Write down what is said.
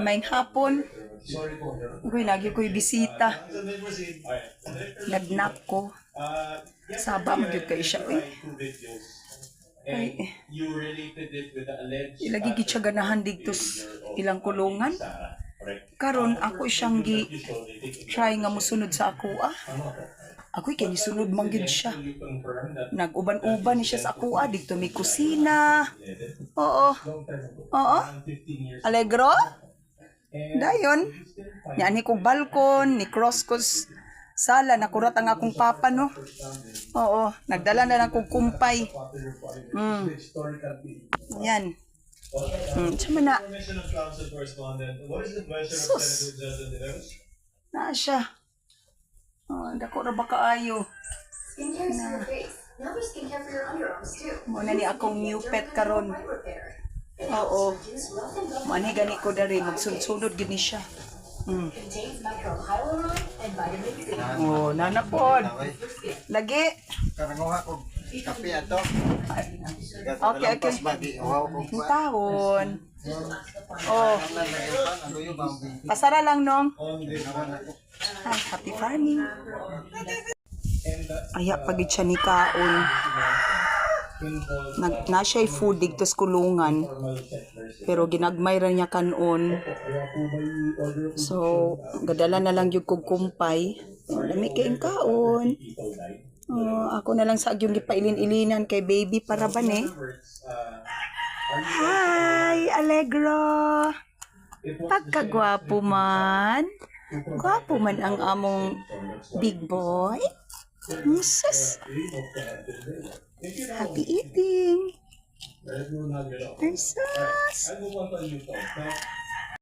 Maing hapon. Uy, lagi ko'y bisita. Nagnap ko. Saba mo gyud kay siya. Uy. Ay, ilagi gid siya ganahan dito ilang kulungan. Karon ako siyang try nga mosunod sa ako Ako'y kinisunod man gyud siya. Nag-uban-uban ni siya sa ako dito may kusina. Oo. Oo. Allegro? Dayon. Yan ni kong balkon, ni cross ko sala, nakurat ang akong papa, no? Oo. Nagdala na lang kong kumpay. Yan. Sama na. Sus. Na siya. Dako ra ba kaayo? Muna ni akong new pet karon. Oo. Mani gani ko dari magsunod gid ni siya. Oh, nanapod. Lagi. Karanguha ko kape ato. Okay. Taon. Oh. Pasara lang nong. Ay, happy farming. Aya pagid siya ni kaon. Na siya food dito sa kulungan. Pero ginagmay ra niya kanon. So, gadala na lang yung kog kumpay. Dami kayong kaon. Ako na lang sa yung gipailin-ilinan kay baby para ba ne? Hi, Allegro. Pagkagwapo man. Gwapo man ang among big boy. Sus. Happy eating. Sus.